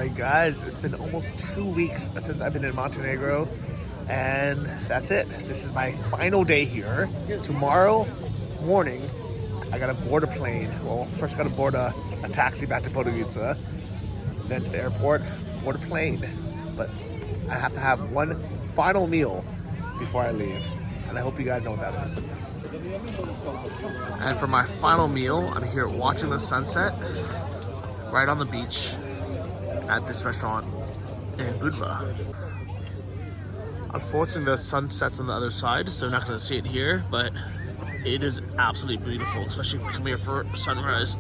Alright guys, it's been almost 2 weeks since I've been in Montenegro, and that's it. This is my final day here. Tomorrow morning, I gotta board a plane. Well, first I gotta board a taxi back to Podgorica, then to the airport, board a plane. But I have to have one final meal before I leave, and I hope you guys know what that is. And for my final meal, I'm here watching the sunset right on the beach at this restaurant in Budva. Unfortunately, the sun sets on the other side, so you're not going to see it here, but it is absolutely beautiful, especially come here for sunrise.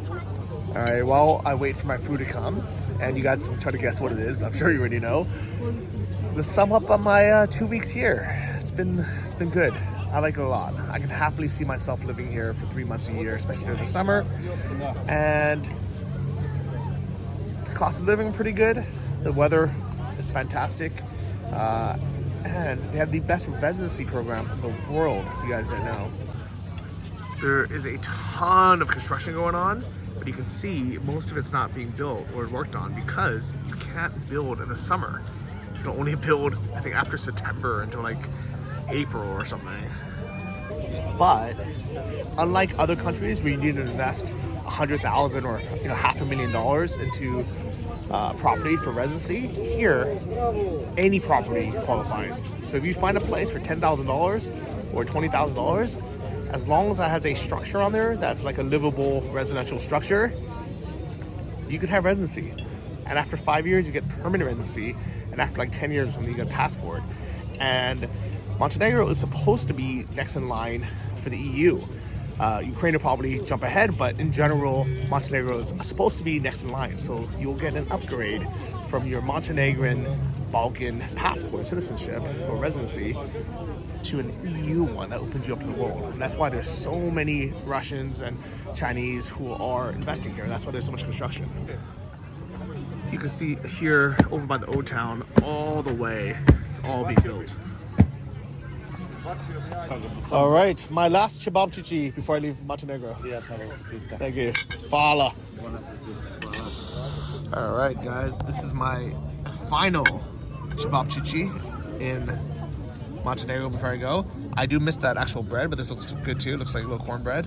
All right, well, I wait for my food to come, and you guys can try to guess what it is, but I'm sure you already know. To sum up on my 2 weeks here, it's been good. I like it a lot. I can happily see myself living here for 3 months a year, especially during the summer. And the cost of living pretty good. The weather is fantastic. And they have the best residency program in the world, if you guys don't know. There is a ton of construction going on, but you can see most of it's not being built or worked on because you can't build in the summer. You can only build, I think, after September until like April or something. But unlike other countries where you need to invest $100,000 or $500,000 into property for residency, here any property qualifies. So if you find a place for $10,000 or $20,000, as long as it has a structure on there that's like a livable residential structure, you can have residency. And after 5 years, you get permanent residency, and after like 10 years or something, you get a passport. And Montenegro is supposed to be next in line for the EU. Ukraine will probably jump ahead, but in general, Montenegro is supposed to be next in line. So you'll get an upgrade from your Montenegrin Balkan passport, citizenship, or residency to an EU one that opens you up to the world. And that's why there's so many Russians and Chinese who are investing here. That's why there's so much construction. You can see here over by the old town, all the way, it's all being built. All right, my last Cevapcici before I leave Montenegro. Thank you. Fala. All right, guys, this is my final Cevapcici in Montenegro before I go. I do miss that actual bread, but this looks good too. It looks like a little cornbread.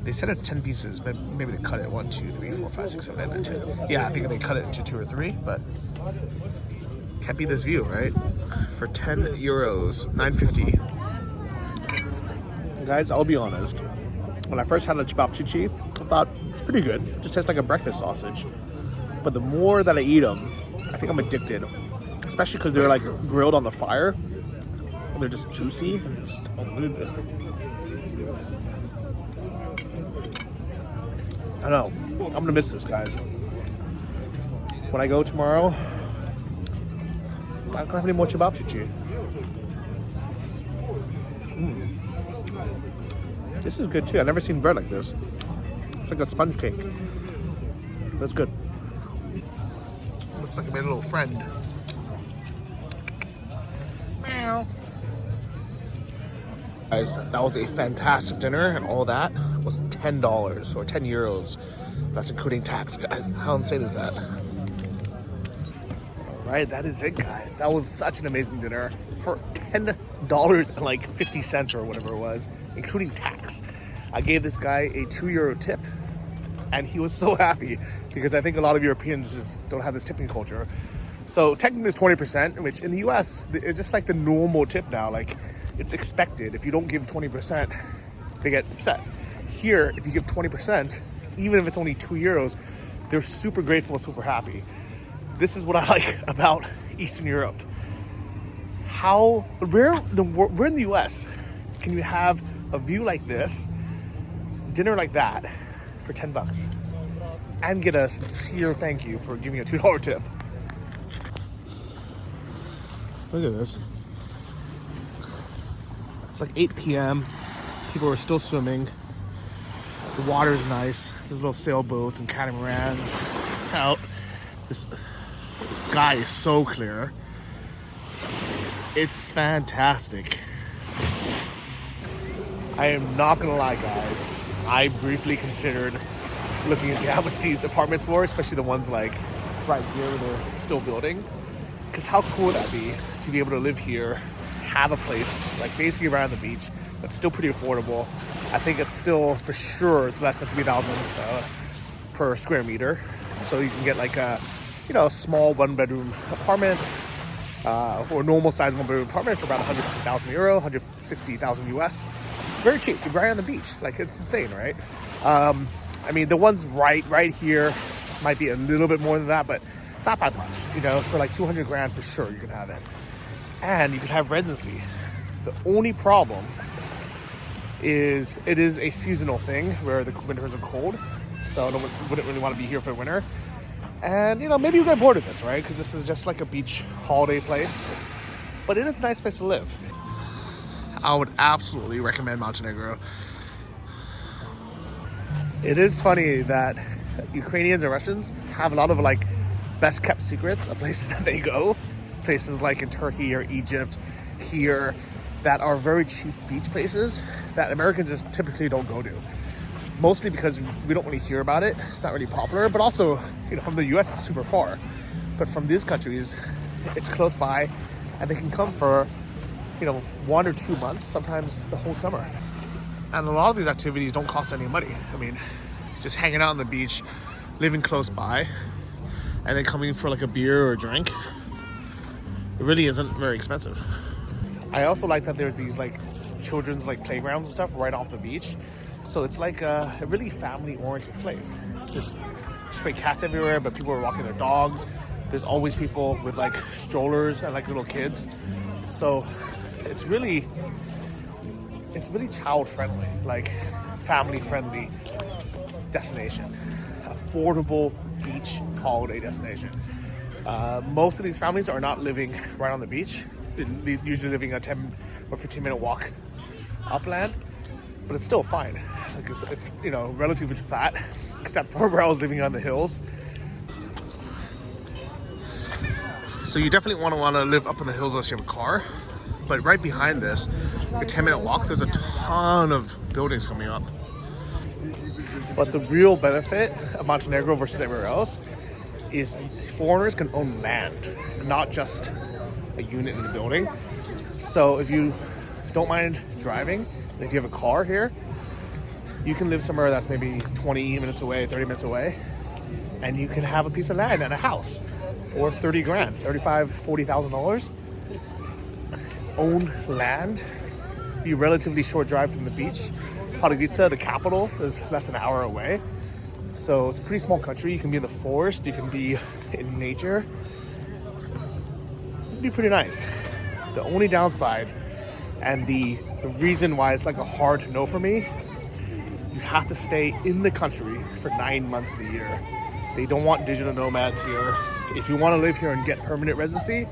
They said it's 10 pieces, but maybe they cut it 1, 2, 3, 4, 5, 6, 7, 8, 9, 10. Yeah, I think they cut it into 2 or 3, but can't beat this view, right? For 10 euros, 9.50. Guys, I'll be honest. When I first had a Cevapcici, I thought it's pretty good. It just tastes like a breakfast sausage. But the more that I eat them, I think I'm addicted. Especially because they're like grilled on the fire. And they're just juicy. I know. I'm gonna miss this, guys. When I go tomorrow, I don't have any more Cevapcici. This is good too. I've never seen bread like this. It's like a sponge cake. That's good. Looks like I made a little friend. Meow. Guys, that was a fantastic dinner, and all that was $10 or 10 euros. That's including tax, guys. How insane is that? All right, that is it, guys. That was such an amazing dinner for $10 and like 50 cents or whatever it was, including tax. I gave this guy a €2 tip, and he was so happy because I think a lot of Europeans just don't have this tipping culture. So technically it's 20%, which in the US is just like the normal tip now. Like, it's expected. If you don't give 20%, they get upset. Here, if you give 20%, even if it's only €2, they're super grateful, super happy. This is what I like about Eastern Europe. Where in the US can you have a view like this, dinner like that for $10 and get a sincere thank you for giving a $2 tip? Look at this. It's like 8 p.m. People are still swimming. The water's nice. There's little sailboats and catamarans out. The sky is so clear. It's fantastic. I am not gonna lie, guys. I briefly considered looking into how much these apartments were, especially the ones like right here where they're still building. Because how cool would that be to be able to live here, have a place like basically around the beach that's still pretty affordable. I think it's still, for sure, it's less than 3,000 per square meter. So you can get like a, you know, a small one-bedroom apartment or a normal size one-bedroom apartment for about 150,000 euro, 160,000 US. Very cheap, to right on the beach. Like, it's insane, right? I mean, the ones right here might be a little bit more than that, but not by much. You know, for like 200 grand for sure you can have it. And you can have residency. The only problem is it is a seasonal thing where the winters are cold. So I wouldn't really want to be here for winter. And, you know, maybe you get bored of this, right? Because this is just like a beach holiday place. But it is a nice place to live. I would absolutely recommend Montenegro. It is funny that Ukrainians and Russians have a lot of like best kept secrets of places that they go. Places like in Turkey or Egypt here that are very cheap beach places that Americans just typically don't go to. Mostly because we don't really hear about it. It's not really popular, but also, you know, from the US it's super far. But from these countries, it's close by and they can come for, you know, 1 or 2 months, sometimes the whole summer. And a lot of these activities don't cost any money. I mean, just hanging out on the beach, living close by, and then coming for like a beer or a drink, it really isn't very expensive. I also like that there's these like children's like playgrounds and stuff right off the beach. So it's like a really family-oriented place. There's stray cats everywhere, but people are walking their dogs. There's always people with like strollers and like little kids. So it's really child-friendly, like family-friendly destination. Affordable beach holiday destination. Most of these families are not living right on the beach. They're usually living a 10 or 15-minute walk upland, but it's still fine. Like it's you know, relatively flat, except for where I was living on the hills. So you definitely want to live up in the hills unless you have a car. But right behind this, a 10-minute walk, there's a ton of buildings coming up. But the real benefit of Montenegro versus everywhere else is foreigners can own land, not just a unit in the building. So if you don't mind driving, and if you have a car here, you can live somewhere that's maybe 20 minutes away, 30 minutes away, and you can have a piece of land and a house for 30 grand, $35,000, $40,000. Own land, be a relatively short drive from the beach. Podgorica, the capital, is less than an hour away. So it's a pretty small country. You can be in the forest, you can be in nature. It'd be pretty nice. The only downside, and the reason why it's like a hard no for me, you have to stay in the country for 9 months of the year. They don't want digital nomads here. If you want to live here and get permanent residency,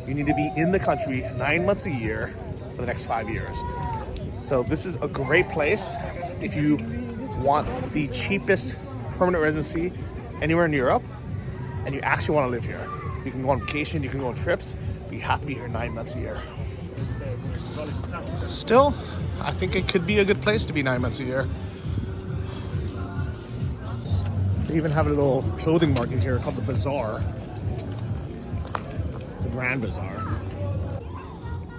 you need to be in the country 9 months a year for the next 5 years. So this is a great place if you want the cheapest permanent residency anywhere in Europe and you actually want to live here. You can go on vacation, you can go on trips, but you have to be here 9 months a year. Still, I think it could be a good place to be 9 months a year. They even have a little clothing market here called the Bazaar. The Grand Bazaar.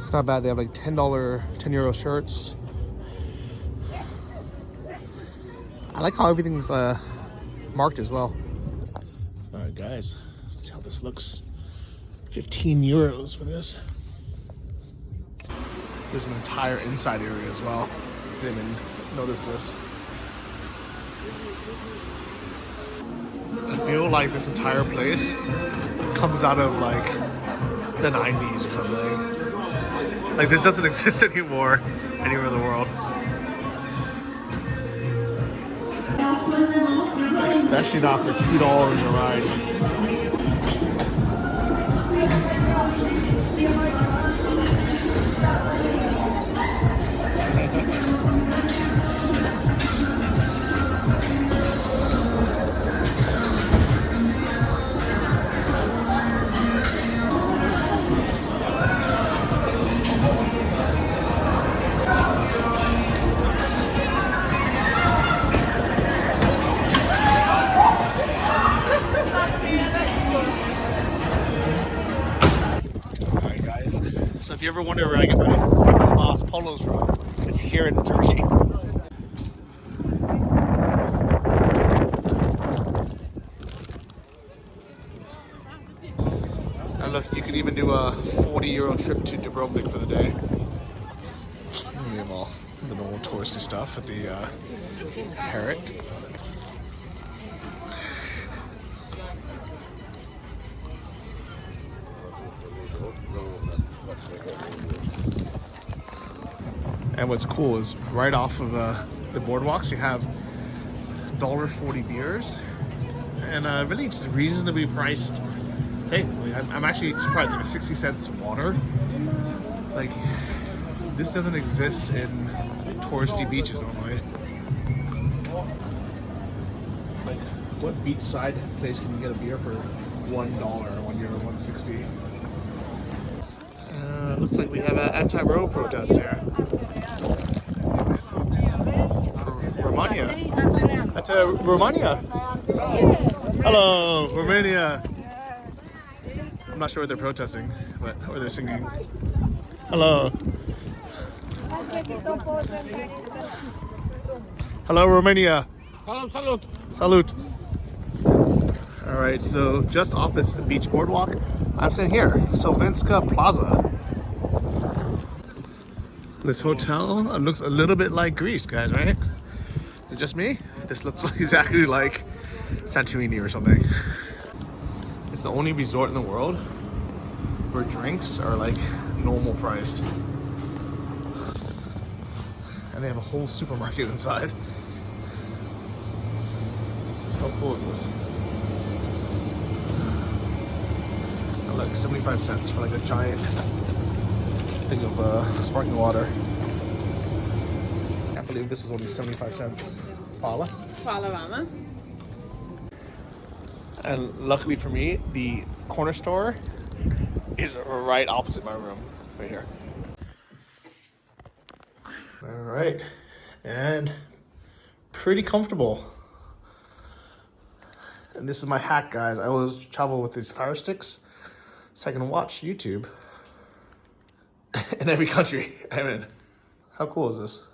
It's not bad. They have like $10, 10 euro shirts. I like how everything's marked as well. All right, guys, let's see how this looks. 15 euros for this. There's an entire inside area as well. Didn't even notice this. I feel like this entire place comes out of like the 90s or something. Like this doesn't exist anymore anywhere in the world. Especially not for $2 a ride. So if you ever wonder where I get my Los polos from, it's here in Turkey. And look, you can even do a 40-euro trip to Dubrovnik for the day. We have all the normal touristy stuff at the Herrick. And what's cool is right off of the boardwalks, you have $1.40 beers and really just reasonably priced things. Like I'm actually surprised, like 60 cents water. Like this doesn't exist in touristy beaches normally. Like what beachside place can you get a beer for $1 or €1, 1.60? Looks like we have an anti-road protest here. Romania. That's Romania. Hello, Romania. I'm not sure what they're protesting, but or they're singing. Hello. Hello, Romania. Hello, salute. Salute. All right, so just off this beach boardwalk, I'm sitting here, Slovenska Plaza. This hotel looks a little bit like Greece, guys, right? Is it just me? This looks exactly like Santorini or something. It's the only resort in the world where drinks are like normal priced. And they have a whole supermarket inside. How cool is this? Like 75 cents for like a giant thing of sparkling water. Can't believe this was only 75 cents. Fala. Hvala vama. And luckily for me, the corner store is right opposite my room, right here. All right, and pretty comfortable. And this is my hack, guys. I always travel with these Fire Sticks so I can watch YouTube in every country I'm in. How cool is this?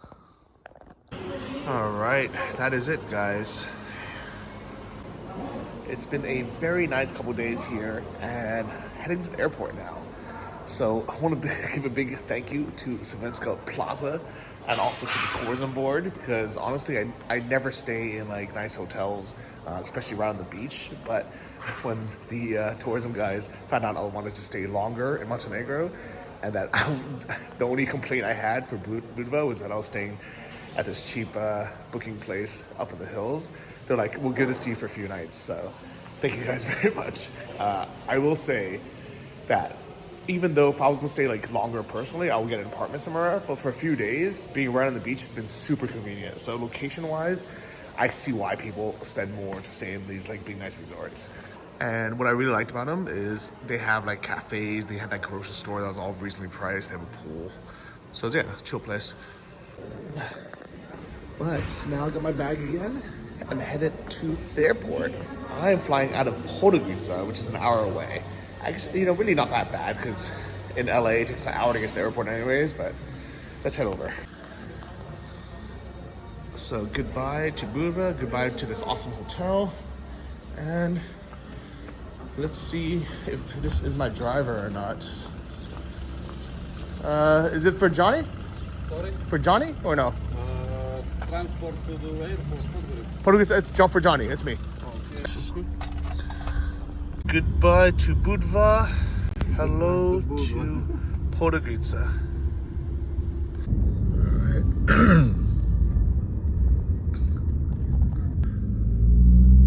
All right, that is it, guys. It's been a very nice couple days here and heading to the airport now. So I want to give a big thank you to Slovenska Plaza and also to the tourism board, because honestly, I never stay in like nice hotels, especially around the beach. But when the tourism guys found out I wanted to stay longer in Montenegro, and that the only complaint I had for Budva was that I was staying at this cheap booking place up in the hills, they're like, we'll give this to you for a few nights. So thank you guys very much. I will say that even though if I was gonna stay like longer personally, I would get an apartment somewhere, but for a few days, being right on the beach has been super convenient. So location wise, I see why people spend more to stay in these like big nice resorts. And what I really liked about them is they have like cafes, they have that grocery store that was all reasonably priced, they have a pool. So yeah, chill place. But now I got my bag again and headed to the airport. I am flying out of Podgorica, which is an hour away. I guess, you know, really not that bad because in LA it takes an hour to get to the airport anyways, but let's head over. So goodbye to Budva, goodbye to this awesome hotel, and let's see if this is my driver or not. Is it for Johnny? Sorry? For Johnny or no? Transport to the airport, Podgorica, it's for Johnny, it's me. Okay. Goodbye to Budva. Hello to Podgorica. Alright.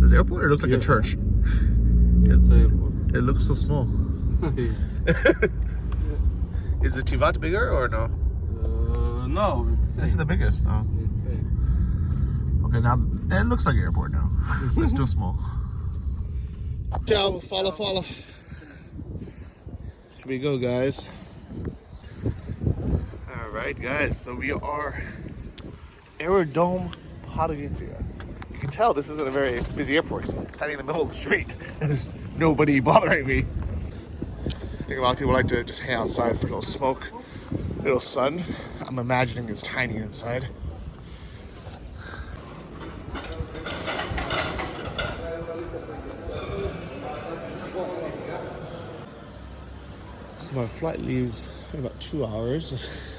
This airport, it looks like a church. It's airport. It looks so small. Is the Tivat bigger or no? No, it's This is the biggest. Oh. Okay, now it looks like an airport now, but it's still small. Ciao, fala. Here we go, guys. All right, guys. So we are Aerodrome Podgorica. You can tell this isn't a very busy airport because I'm standing in the middle of the street and there's nobody bothering me. think a lot of people like to just hang outside for a little smoke, a little sun. I'm imagining it's tiny inside. So my flight leaves in about 2 hours.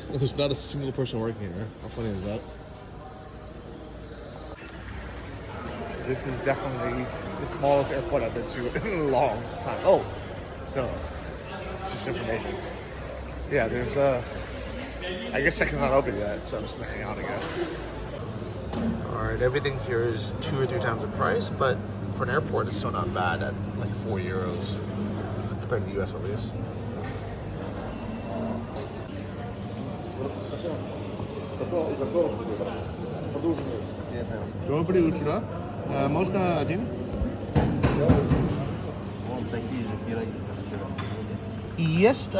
There's not a single person working here. How funny is that? This is definitely the smallest airport I've been to in a long time. Oh, no. It's just information. Yeah, there's I guess check-in's not open yet, so I'm just gonna hang out, I guess. Alright, everything here is 2 or 3 times the price, but for an airport, it's still not bad at like €4, compared to the US at least. Добрый утро. Можно один? Есть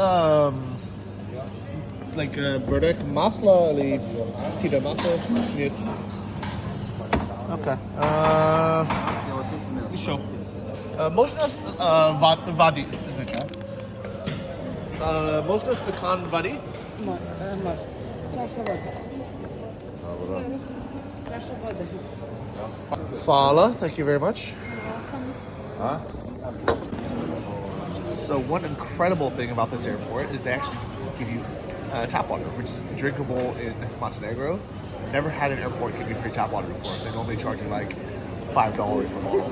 like burek масло или какие-то масло? Нет. Okay. Еще. Можно воды? Можно стакан воды? Fala, thank you very much. So one incredible thing about this airport is they actually give you tap water, which is drinkable in Montenegro. Never had an airport give you free tap water before. They normally charge you like $5 for a bottle.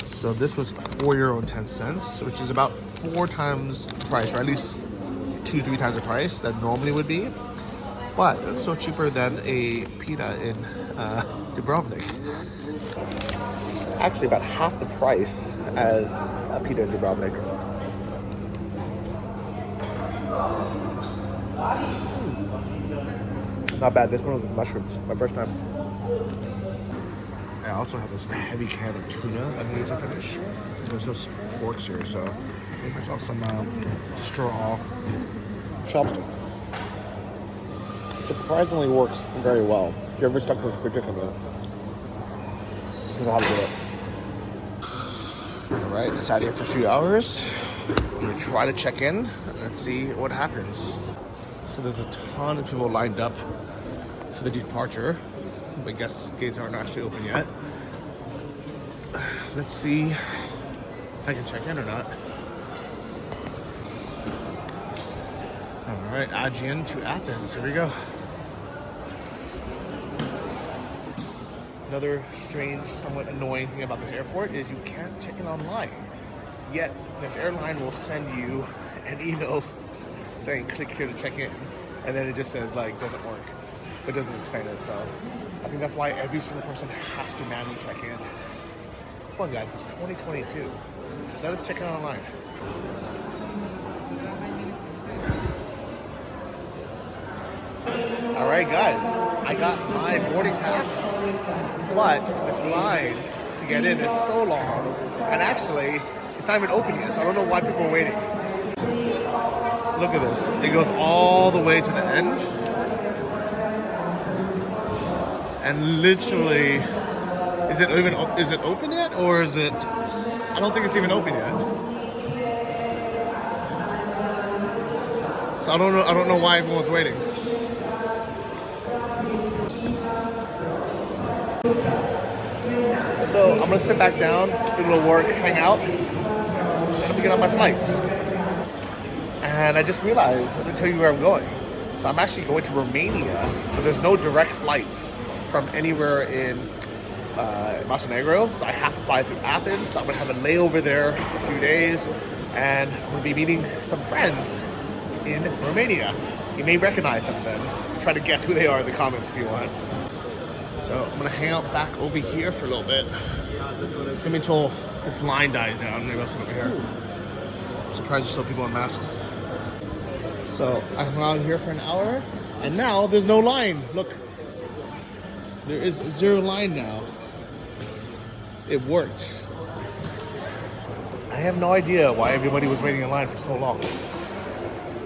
So this was €4.10, which is about 4 times the price, or at least 2-3 times the price that normally would be. But it's still cheaper than a pita in Dubrovnik. Actually, about half the price as a pita in Dubrovnik. Not bad. This one was with mushrooms. My first time. I also have this heavy can of tuna that I need to finish. There's no forks here, so I made myself some straw chopstick. Surprisingly works very well. If you're ever stuck in this predicament, you know how to do it. Alright, decided here for a few hours. I'm gonna try to check in. Let's see what happens. So there's a ton of people lined up for the departure. I guess gates aren't actually open yet. Let's see if I can check in or not. Alright, Aegean to Athens. Here we go. Another strange, somewhat annoying thing about this airport is you can't check in online. Yet, this airline will send you an email saying click here to check in. And then it just says like, doesn't work. But doesn't explain it, so I think that's why every single person has to manually check in. Come on guys, it's 2022. Just let us check in online. Alright guys, I got my boarding pass, but this line to get in is so long, and actually, it's not even open yet, so I don't know why people are waiting. Look at this, it goes all the way to the end, and literally, is it open yet, or is it, I don't think it's even open yet. So I don't know why everyone's waiting. So I'm gonna sit back down, do a little work, hang out, and I'm gonna get on my flights. And I just realized, let me tell you where I'm going. So I'm actually going to Romania, but there's no direct flights from anywhere in Montenegro, so I have to fly through Athens. So I'm gonna have a layover there for a few days, and I'm gonna be meeting some friends in Romania. You may recognize some of them. Try to guess who they are in the comments if you want. So I'm gonna hang out back over here for a little bit. Maybe until this line dies down. Maybe I'll sit over here. I'm surprised there's still people in masks. So I hung out here for an hour, and now there's no line. Look, there is 0 line now. It worked. I have no idea why everybody was waiting in line for so long,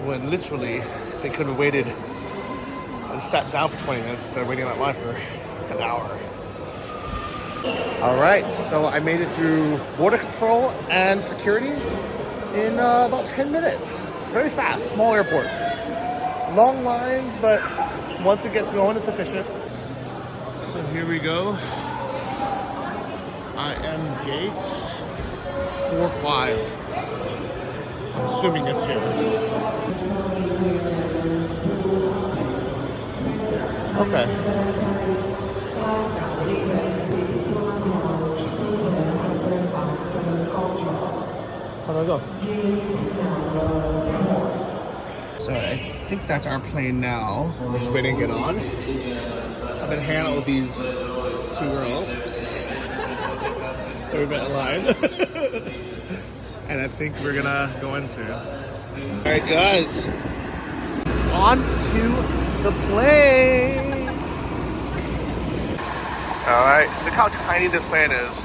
when literally they could have waited and sat down for 20 minutes instead of waiting in that line for an hour. All right, so I made it through border control and security. in about 10 minutes. Very fast, small airport. Long lines, but once it gets going, it's efficient. So here we go. I am gate 45. I'm assuming it's here. Okay. How do I go? So I think that's our plane now. We're just waiting to get on. I've been hanging out with these two girls. We've been in line. And I think we're gonna go in soon. Alright guys. On to the plane. Alright, look how tiny this plane is.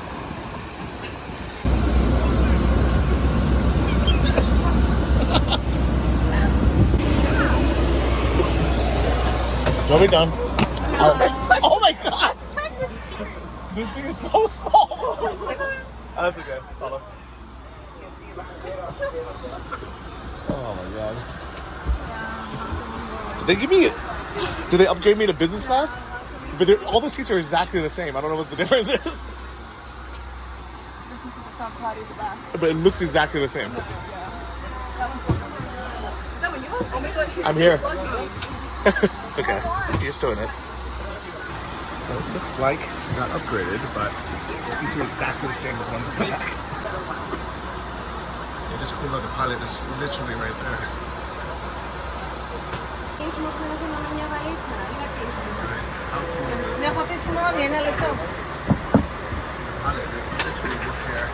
You'll be done. Oh my god! This thing is so small! Oh, that's okay. Follow. Oh my god. Do they upgrade me to business class? But all the seats are exactly the same. I don't know what the difference is. This is the front party at the back. But it looks exactly the same. Yeah. That one's one. Is that what you want? Oh my god, he's I'm still here. plugging. It's okay. You're still in it. So it looks like it got upgraded, but the seats are exactly the same as the ones in the back. It is cool that the pilot is literally right there. How cool is it? The pilot is literally just here.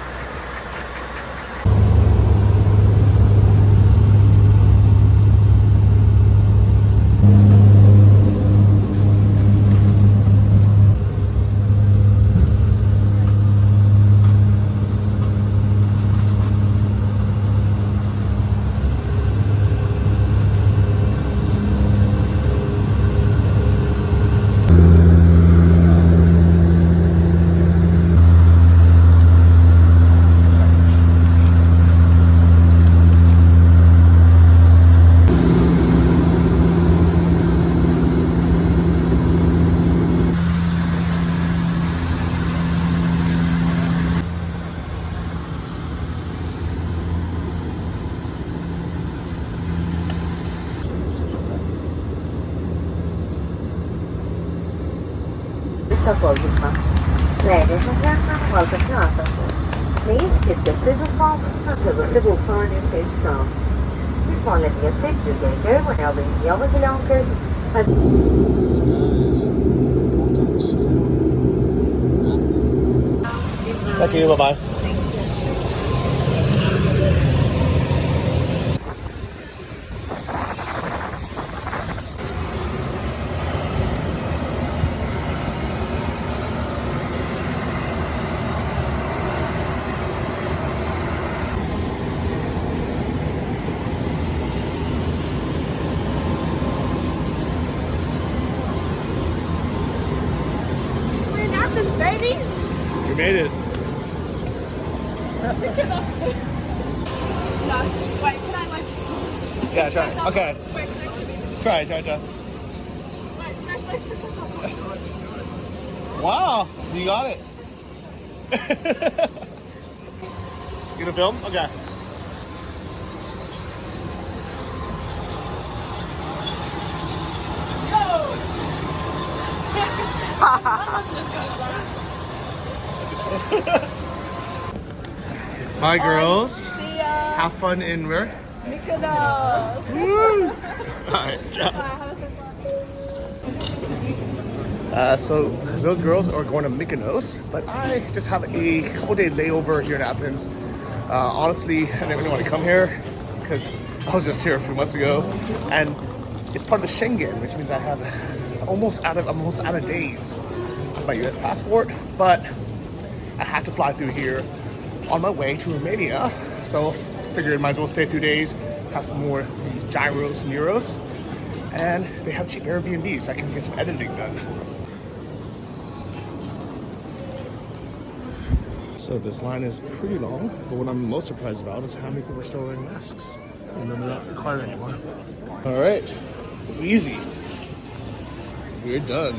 Podgorica. Férias no Carnaval da Prata. Please keep your seatbelts until the civil sign indicates stop. Please find that your seat to get go when I'll be the other kilometers and... Thank you, bye-bye. We're in Athens, baby! We made it. Wait, can I like... Yeah, try. Okay. Wait, can I... Try. Wait, can I... Wow, you got it. You gonna film? Okay. Bye, girls. See ya! Have fun in where? Mykonos! Woo! Alright, ciao. So those girls are going to Mykonos, but I just have a couple day layover here in Athens. Honestly, I didn't really want to come here because I was just here a few months ago, and it's part of the Schengen, which means I have I'm almost out of days on my U.S. passport. But I had to fly through here on my way to Romania, so figured might as well stay a few days, have some more gyros and euros, and they have cheap Airbnb, so I can get some editing done. So So this line is pretty long, but what I'm most surprised about is how many people are still wearing masks, and then they're not required anymore. All right, easy. We're done.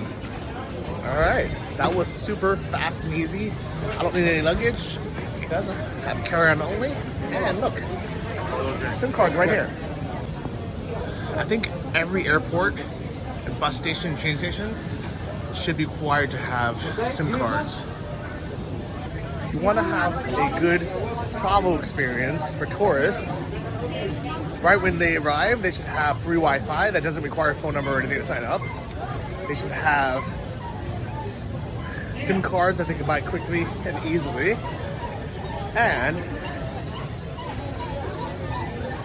All right, that was super fast and easy. I don't need any luggage because I have carry-on only. And look, SIM cards right here. I think every airport, and bus station, and train station should be required to have SIM cards. If you want to have a good travel experience for tourists, right when they arrive, they should have free Wi-Fi that doesn't require a phone number or anything to sign up. They should have SIM cards that they can buy quickly and easily. And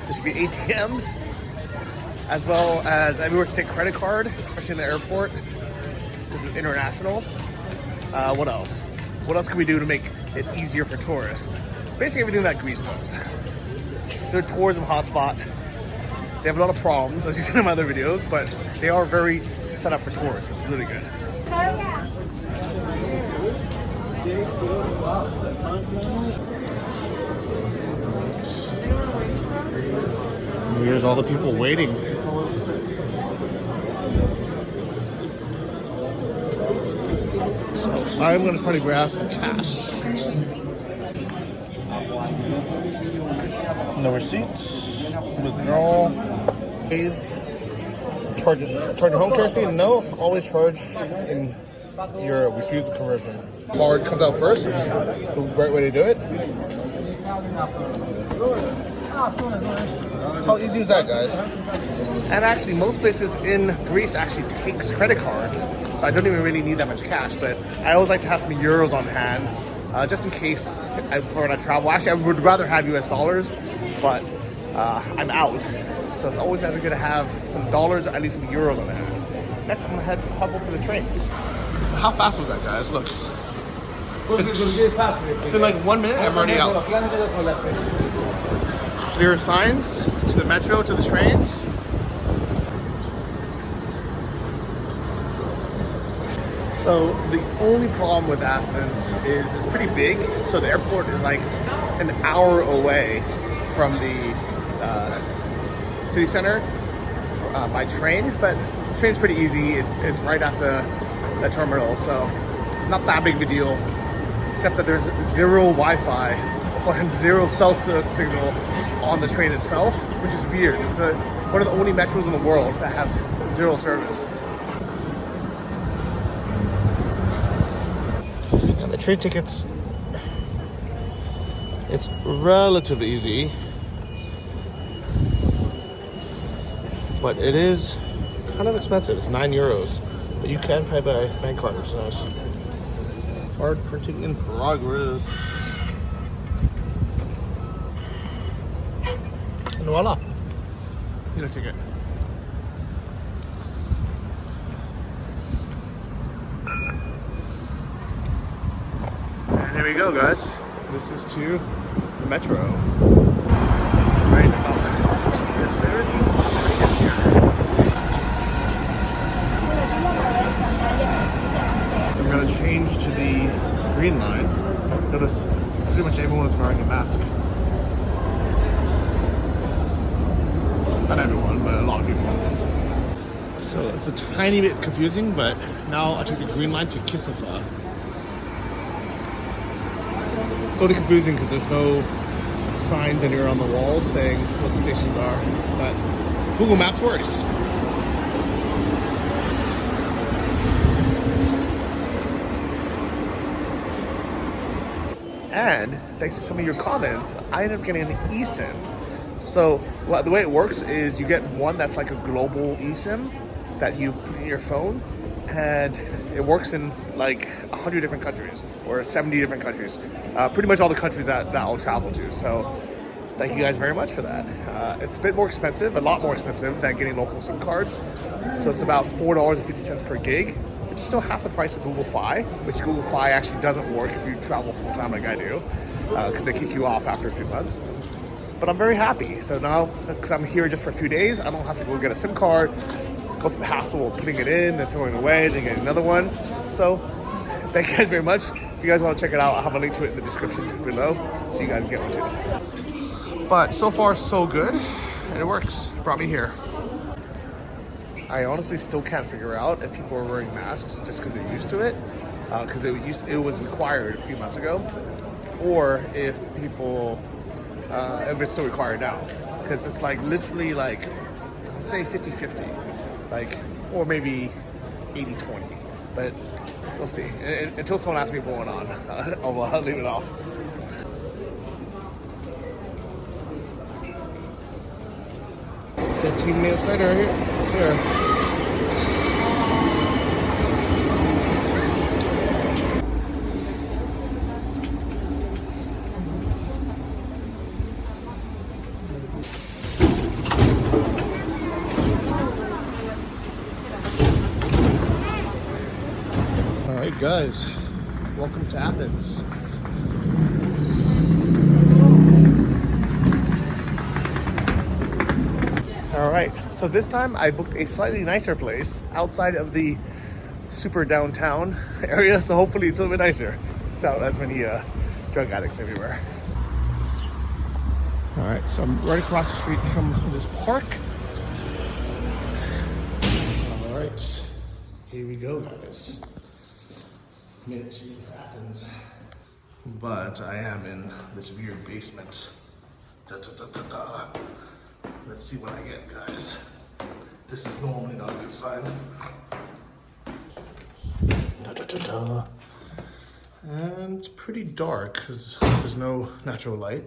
there should be ATMs, as well as everywhere should take credit card, especially in the airport. This is international. What else? What else can we do to make it easier for tourists? Basically everything that Greece does. They're a tourism hotspot. They have a lot of problems, as you've seen in my other videos, but they are very set up for tourists, which is really good. Here's all the people waiting. So I'm going to try to grab some cash. No receipts. Withdrawal. Pays. Charge your home currency? No. Always charge in euro. Refuse the conversion. Card comes out first, which is the right way to do it. How easy is that, guys? And actually, most places in Greece actually takes credit cards, so I don't even really need that much cash, but I always like to have some euros on hand, just in case for when I travel. Actually, I would rather have US dollars, but I'm out, so it's always better to have some dollars or at least some euros on hand. Next, I'm gonna hop over the train. How fast was that, guys? Look. It's been like 1 minute, I'm already out. Clear signs to the metro, to the trains. So the only problem with Athens is it's pretty big, so the airport is like an hour away from the city center by train, but the train's pretty easy. It's right at the terminal, so not that big of a deal, except that there's zero Wi-Fi and zero cell signal on the train itself, which is weird. It's one of the only metros in the world that has zero service. And the train tickets, it's relatively easy, but it is kind of expensive. It's 9 euros, but you can pay by bank card, which is nice. Card printing in progress. And voila, get a ticket. And here we go, guys. This is to the metro. Right about 15 minutes there, the train is here. So I'm gonna change to the green line. Notice pretty much everyone is wearing a mask. Not everyone, but a lot of people. So it's a tiny bit confusing, but now I take the green line to Kisafa. It's only confusing because there's no signs anywhere on the walls saying what the stations are, but Google Maps works. And thanks to some of your comments, I ended up getting an eSIM. So the way it works is you get one that's like a global eSIM that you put in your phone, and it works in like 100 different countries or 70 different countries. Pretty much all the countries that I'll travel to. So thank you guys very much for that. It's a bit more expensive, a lot more expensive than getting local SIM cards. So it's about $4.50 per gig, which is still half the price of Google Fi, which Google Fi actually doesn't work if you travel full time like I do, because they kick you off after a few months. But I'm very happy. So now, because I'm here just for a few days, I don't have to go get a SIM card, go through the hassle of putting it in, then throwing it away, then getting another one. So thank you guys very much. If you guys want to check it out, I'll have a link to it in the description below so you guys can get one too. But so far, so good. And it works. It brought me here. I honestly still can't figure out if people are wearing masks just because they're used to it. Because it was required a few months ago. Or if people, if it's still required now. Because it's like literally like, let's say 50-50. Like, or maybe 80-20. But we'll see. Until someone asks me what's going on, I'll leave it off. "15 minutes later, it's here." Alright guys, welcome to Athens. Alright, so this time I booked a slightly nicer place outside of the super downtown area, so hopefully it's a little bit nicer without as many drug addicts everywhere. Alright, so I'm right across the street from this park. Alright, here we go guys. Made it to Athens. But I am in this weird basement. Let's see what I get, guys. This is normally not a good sign. And it's pretty dark because there's no natural light.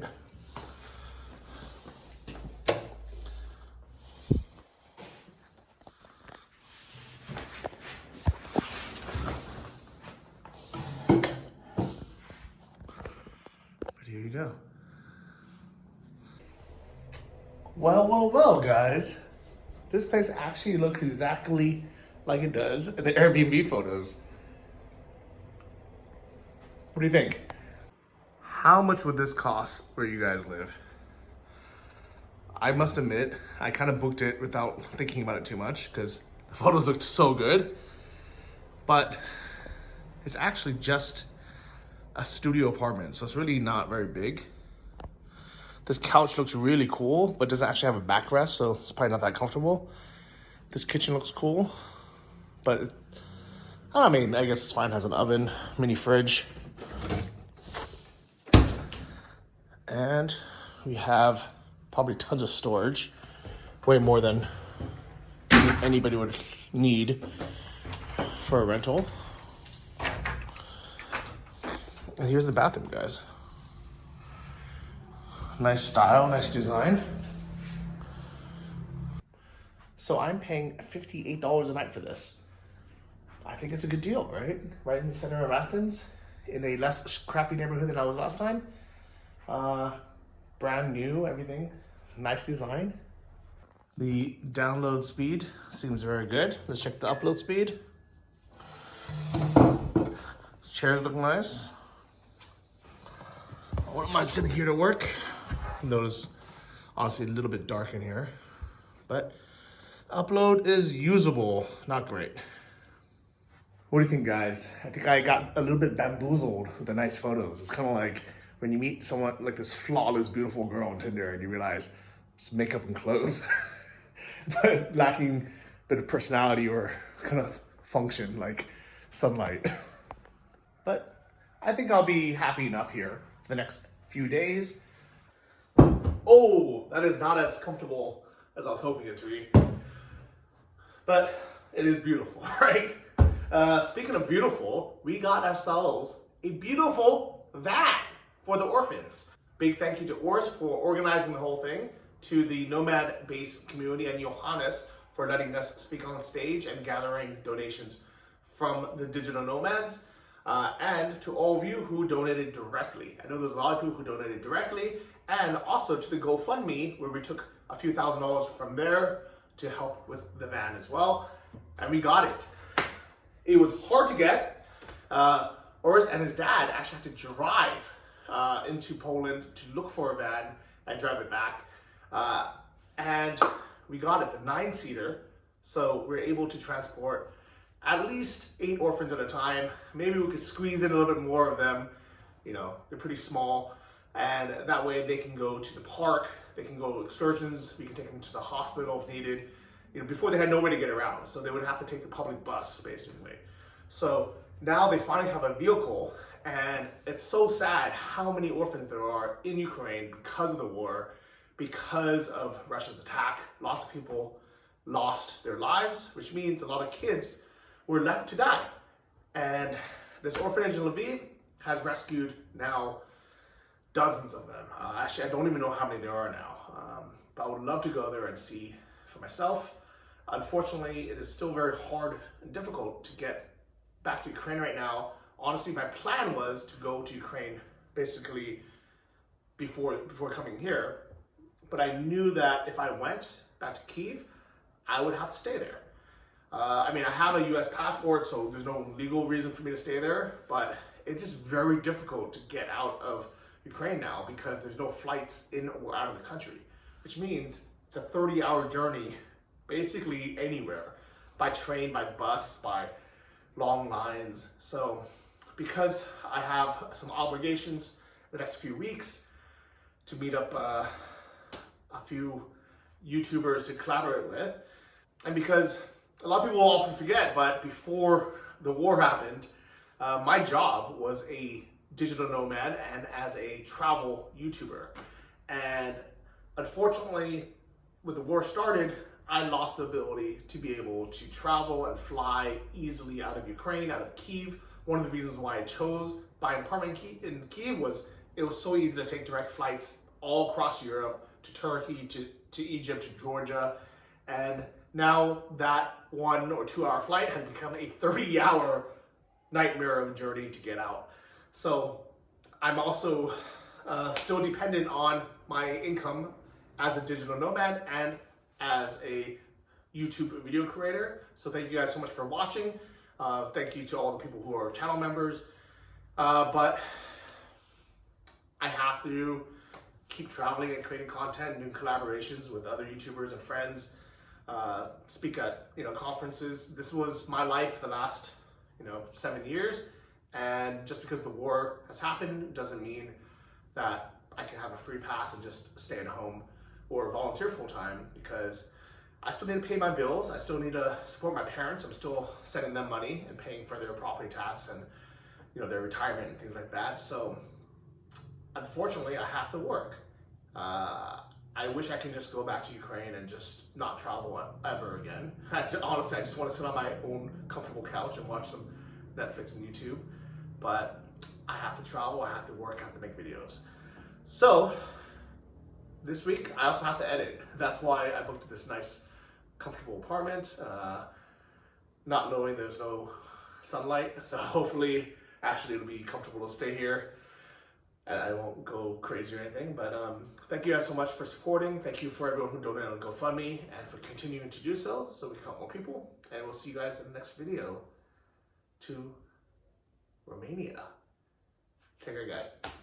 Here you go. Well, guys. This place actually looks exactly like it does in the Airbnb photos. What do you think? How much would this cost where you guys live? I must admit, I kind of booked it without thinking about it too much because the photos looked so good. But it's actually just a studio apartment, so it's really not very big. This couch looks really cool, but doesn't actually have a backrest, so it's probably not that comfortable. This kitchen looks cool, but I mean, I guess it's fine. It has an oven, mini fridge, and we have probably tons of storage, way more than anybody would need for a rental. And here's the bathroom, guys. Nice style, nice design. So I'm paying $58 a night for this. I think it's a good deal, right? Right in the center of Athens, in a less crappy neighborhood than I was last time. Brand new, everything. Nice design. The download speed seems very good. Let's check the upload speed. Chairs look nice. I wouldn't mind sitting here to work. Notice, honestly, a little bit dark in here, but upload is usable, not great. What do you think, guys? I think I got a little bit bamboozled with the nice photos. It's kind of like when you meet someone like this flawless, beautiful girl on Tinder and you realize it's makeup and clothes, but lacking a bit of personality or kind of function like sunlight. But I think I'll be happy enough here for the next few days. Oh, that is not as comfortable as I was hoping it to be. But it is beautiful, right? Speaking of beautiful, we got ourselves a beautiful van for the orphans. Big thank you to Ors for organizing the whole thing, to the nomad-based community, and Johannes for letting us speak on stage and gathering donations from the digital nomads. And to all of you who donated directly. I know there's a lot of people who donated directly, and also to the GoFundMe, where we took a few $1,000s from there to help with the van as well. And we got it. It was hard to get. Ors and his dad actually had to drive into Poland to look for a van and drive it back. And we got it. It's a 9-seater, so we're able to transport at least 8 orphans at a time. Maybe we could squeeze in a little bit more of them. You know, they're pretty small, and that way they can go to the park, they can go excursions, we can take them to the hospital if needed. You know, before they had nowhere to get around, so they would have to take the public bus, basically. So now they finally have a vehicle, and it's so sad how many orphans there are in Ukraine because of the war, because of Russia's attack. Lots of people lost their lives, which means a lot of kids were left to die. And this orphanage in Lviv has rescued now dozens of them. Actually, I don't even know how many there are now, but I would love to go there and see for myself. Unfortunately, it is still very hard and difficult to get back to Ukraine right now. Honestly, my plan was to go to Ukraine basically before coming here, but I knew that if I went back to Kyiv, I would have to stay there. I mean, I have a US passport, so there's no legal reason for me to stay there, but it's just very difficult to get out of Ukraine now because there's no flights in or out of the country, which means it's a 30-hour journey basically anywhere, by train, by bus, by long lines. So because I have some obligations the next few weeks to meet up a few YouTubers to collaborate with, and because a lot of people often forget, but before the war happened, my job was a digital nomad and as a travel YouTuber. And unfortunately, when the war started, I lost the ability to be able to travel and fly easily out of Ukraine, out of Kyiv. One of the reasons why I chose buying an apartment in Kyiv was it was so easy to take direct flights all across Europe, to Turkey, to Egypt, to Georgia. And now that 1 or 2 hour flight has become a 30-hour nightmare of a journey to get out. So I'm also still dependent on my income as a digital nomad and as a YouTube video creator. So thank you guys so much for watching. Thank you to all the people who are channel members. But I have to keep traveling and creating content, doing collaborations with other YouTubers and friends, speak at conferences. This was my life for the last 7 years, and just because the war has happened doesn't mean that I can have a free pass and just stay at home or volunteer full-time, because I still need to pay my bills. I still need to support my parents. I'm still sending them money and paying for their property tax and their retirement and things like that. So unfortunately, I have to work. I wish I can just go back to Ukraine and just not travel ever again. Honestly, I just want to sit on my own comfortable couch and watch some Netflix and YouTube. But I have to travel, I have to work, I have to make videos. So this week, I also have to edit. That's why I booked this nice, comfortable apartment, not knowing there's no sunlight. So hopefully, actually, it'll be comfortable to stay here, and I won't go crazy or anything. But thank you guys so much for supporting. Thank you for everyone who donated on GoFundMe and for continuing to do so we can help more people. And we'll see you guys in the next video to Romania. Take care, guys.